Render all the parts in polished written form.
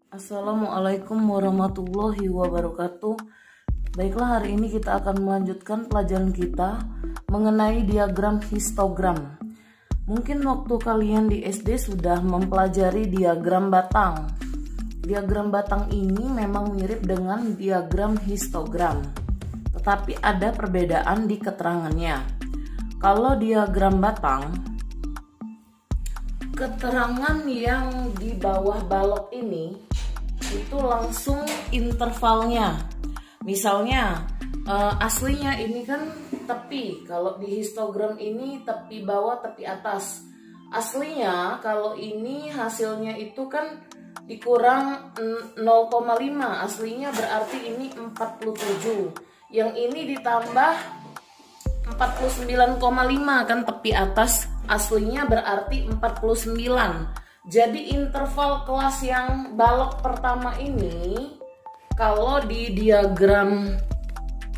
Assalamualaikum warahmatullahi wabarakatuh. Baiklah, hari ini kita akan melanjutkan pelajaran kita mengenai diagram histogram. Mungkin waktu kalian di SD sudah mempelajari diagram batang. Diagram batang ini memang mirip dengan diagram histogram, tetapi ada perbedaan di keterangannya. Kalau diagram batang, keterangan yang di bawah balok ini itu langsung intervalnya. Misalnya aslinya ini kan tepi, kalau di histogram ini tepi bawah tepi atas. Aslinya kalau ini hasilnya itu kan dikurang 0,5, aslinya berarti ini 47. Yang ini ditambah 49,5 kan tepi atas, aslinya berarti 49. Jadi interval kelas yang balok pertama ini kalau di diagram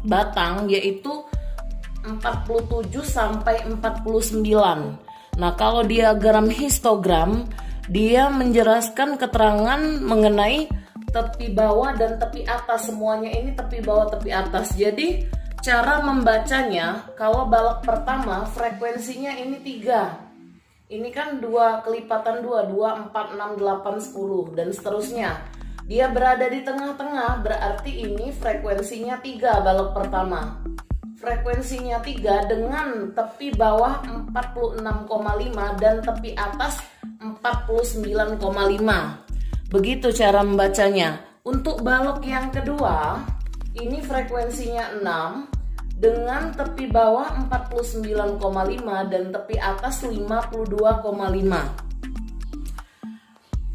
batang yaitu 47 sampai 49. Nah, kalau diagram histogram dia menjelaskan keterangan mengenai tepi bawah dan tepi atas, semuanya ini tepi bawah tepi atas. Jadi cara membacanya, kalau balok pertama frekuensinya ini 3. Ini kan 2 kelipatan 2, 4, 6, 8, 10 dan seterusnya. Dia berada di tengah-tengah, berarti ini frekuensinya 3 balok pertama. Frekuensinya 3 dengan tepi bawah 46,5 dan tepi atas 49,5. Begitu cara membacanya. Untuk balok yang kedua, ini frekuensinya 6 dengan tepi bawah 49,5 dan tepi atas 52,5.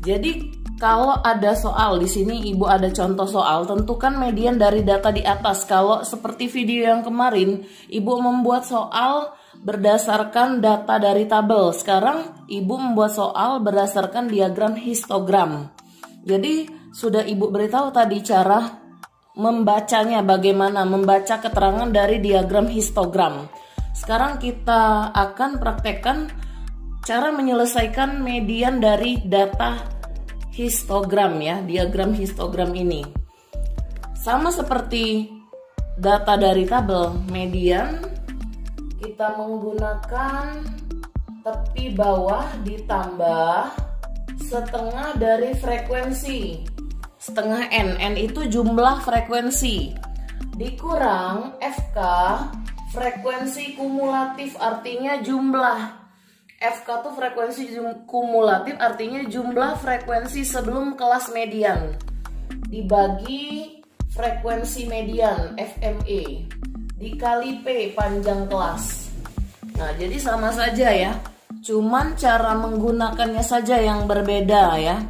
Jadi kalau ada soal di sini, Ibu ada contoh soal, tentukan median dari data di atas. Kalau seperti video yang kemarin, Ibu membuat soal berdasarkan data dari tabel. Sekarang Ibu membuat soal berdasarkan diagram histogram. Jadi sudah Ibu beritahu tadi cara membacanya, bagaimana membaca keterangan dari diagram histogram. Sekarang kita akan praktekkan cara menyelesaikan median dari data histogram ya, diagram histogram ini. Sama seperti data dari tabel, median kita menggunakan tepi bawah ditambah setengah dari frekuensi. Setengah N itu jumlah frekuensi, dikurang FK frekuensi kumulatif, artinya jumlah. FK itu frekuensi kumulatif, artinya jumlah frekuensi sebelum kelas median, dibagi frekuensi median FME, dikali P panjang kelas. Nah, jadi sama saja ya, cuman cara menggunakannya saja yang berbeda ya.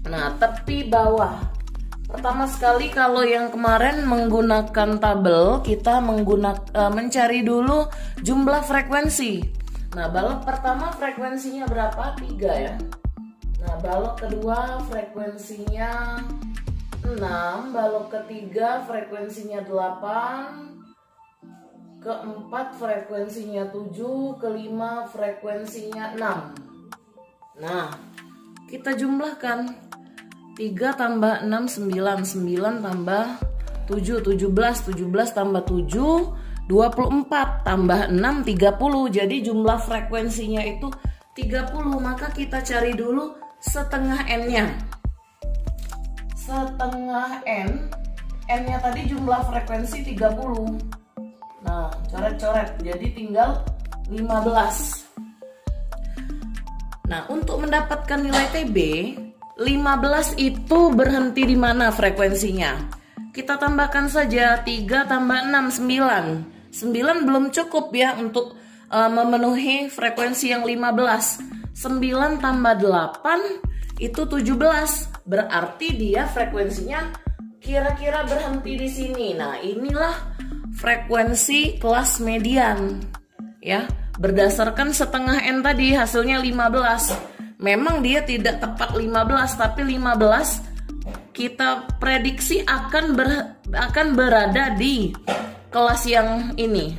Nah, tepi bawah. Pertama sekali kalau yang kemarin menggunakan tabel, kita mencari dulu jumlah frekuensi. Nah, balok pertama frekuensinya berapa? 3 ya. Nah, balok kedua frekuensinya 6, balok ketiga frekuensinya 8, keempat frekuensinya 7, kelima frekuensinya 6. Nah, kita jumlahkan. 3 tambah 6, 9, 9 tambah 7, 17, 17 tambah 7, 24 tambah 6, 30. Jadi jumlah frekuensinya itu 30. Maka kita cari dulu setengah N-nya. Setengah N, N-nya tadi jumlah frekuensi 30. Nah, coret-coret, jadi tinggal 15. Nah, untuk mendapatkan nilai TB, 15 itu berhenti di mana frekuensinya? Kita tambahkan saja 3 tambah 6, 9. 9 belum cukup ya untuk memenuhi frekuensi yang 15. 9 tambah 8 itu 17. Berarti dia frekuensinya kira-kira berhenti di sini. Nah, inilah frekuensi kelas median ya. Berdasarkan setengah N tadi hasilnya 15. Memang dia tidak tepat 15, tapi 15 kita prediksi akan berada di kelas yang ini,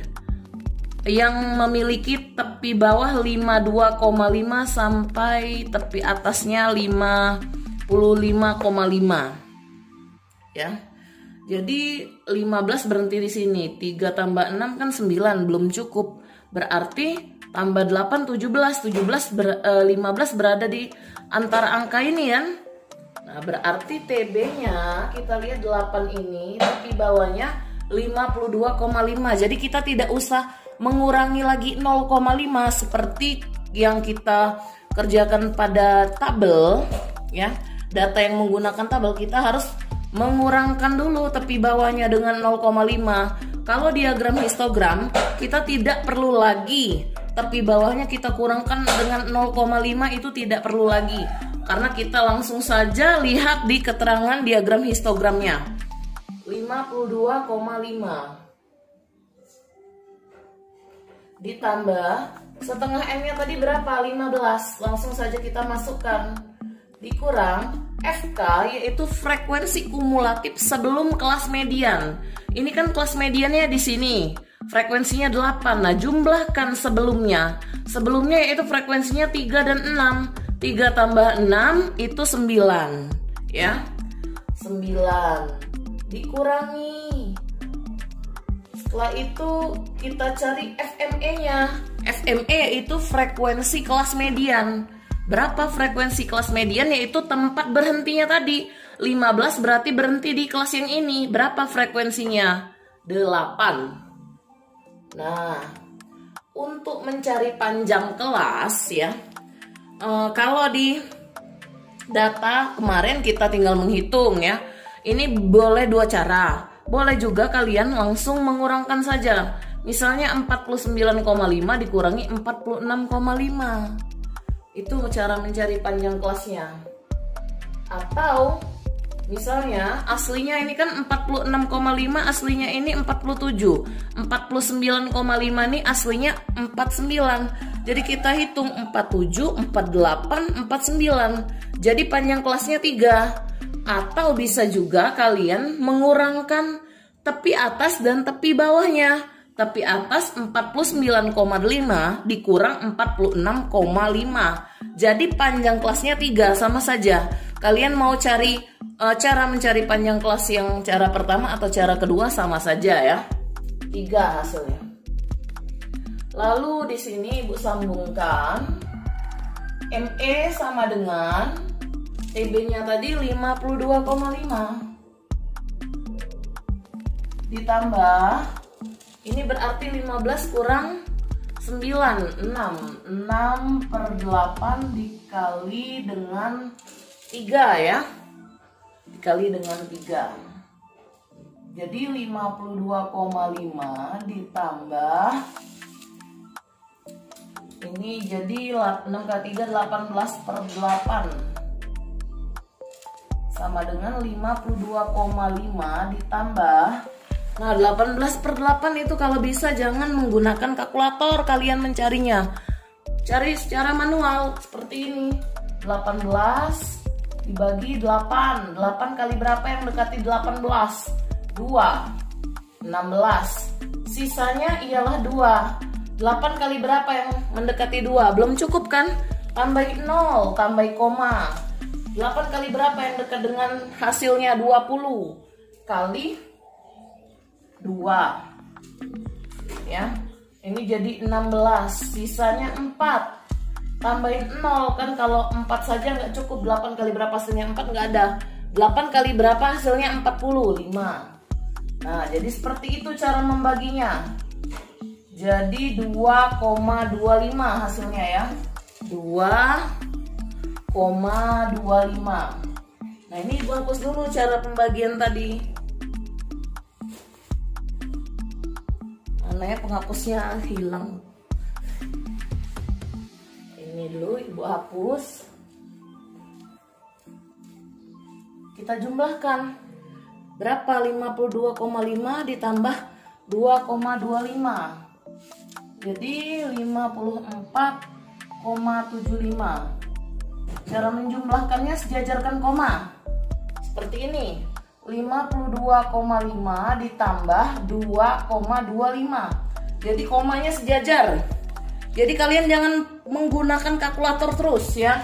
yang memiliki tepi bawah 52,5 sampai tepi atasnya 5 Ya. Jadi 15 berhenti di sini. 3 tambah 6 kan 9, belum cukup. Berarti tambah 8 17. 15 berada di antara angka ini kan. Nah, berarti TB-nya kita lihat 8 ini, tapi bawahnya 52,5. Jadi kita tidak usah mengurangi lagi 0,5 seperti yang kita kerjakan pada tabel ya. Data yang menggunakan tabel kita harus mengurangkan dulu tepi bawahnya dengan 0,5. Kalau diagram histogram kita tidak perlu lagi tepi bawahnya kita kurangkan dengan 0,5, itu tidak perlu lagi karena kita langsung saja lihat di keterangan diagram histogramnya. 52,5 ditambah setengah M-nya tadi berapa? 15. Langsung saja kita masukkan, dikurang FK yaitu frekuensi kumulatif sebelum kelas median. Ini kan kelas mediannya di sini. Frekuensinya 8. Nah, jumlahkan sebelumnya. Sebelumnya yaitu frekuensinya 3 dan 6. 3 tambah 6 itu 9. Ya. 9 dikurangi. Setelah itu kita cari FME-nya. FME itu frekuensi kelas median. Berapa frekuensi kelas median? Yaitu tempat berhentinya tadi 15, berarti berhenti di kelas yang ini. Berapa frekuensinya? 8. Nah, untuk mencari panjang kelas ya, kalau di data kemarin kita tinggal menghitung ya. Ini boleh dua cara. Boleh juga kalian langsung mengurangkan saja. Misalnya 49,5 dikurangi 46,5. Itu cara mencari panjang kelasnya. Atau misalnya aslinya ini kan 46,5, aslinya ini 47. 49,5 nih aslinya 49. Jadi kita hitung 47, 48, 49. Jadi panjang kelasnya 3. Atau bisa juga kalian mengurangkan tepi atas dan tepi bawahnya. Tepi atas 49,5 dikurang 46,5. Jadi panjang kelasnya 3, sama saja. Kalian mau cari cara mencari panjang kelas yang cara pertama atau cara kedua sama saja ya. 3 hasilnya. Lalu di sini Ibu sambungkan ME sama dengan TB-nya tadi 52,5 ditambah ini berarti 15 kurang 9, 6 per 8 dikali dengan 3 ya. Dikali dengan 3. Jadi 52,5 ditambah ini jadi 6 kali 3 18 per 8 sama dengan 52,5 ditambah. Nah, 18 per 8 itu kalau bisa jangan menggunakan kalkulator kalian mencarinya. Cari secara manual seperti ini. 18 dibagi 8. 8 kali berapa yang mendekati 18? 2. 16. Sisanya ialah 2. 8 kali berapa yang mendekati 2? Belum cukup kan? Tambahin 0, tambahin koma. 8 kali berapa yang dekat dengan hasilnya 20? Kali 2 ya, ini jadi 16, sisanya 4, tambahin 0 kan, kalau 4 saja nggak cukup. 8 kali berapa hasilnya 4? Nggak ada. 8 kali berapa hasilnya 45. Nah, jadi seperti itu cara membaginya. Jadi 2,25 hasilnya ya, 2,25. Nah, ini Ibu hapus dulu cara pembagian tadi. Anaknya penghapusnya hilang. Ini dulu Ibu hapus. Kita jumlahkan. Berapa 52,5 ditambah 2,25? Jadi 54,75. Cara menjumlahkannya sejajarkan koma. Seperti ini. 52,5 ditambah 2,25. Jadi komanya sejajar. Jadi kalian jangan menggunakan kalkulator terus ya.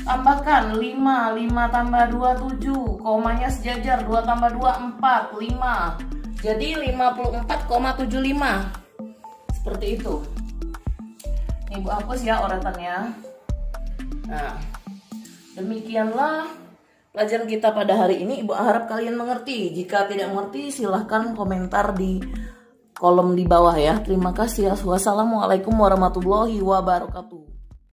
Tambahkan 5, 5 tambah 2, 7. Komanya sejajar, 2 tambah 2, 4, 5. Jadi 54,75. Seperti itu. Ibu hapus ya oretannya. Nah, demikianlah pelajaran kita pada hari ini. Ibu harap kalian mengerti. Jika tidak mengerti, silahkan komentar di kolom di bawah ya. Terima kasih. Wassalamualaikum warahmatullahi wabarakatuh.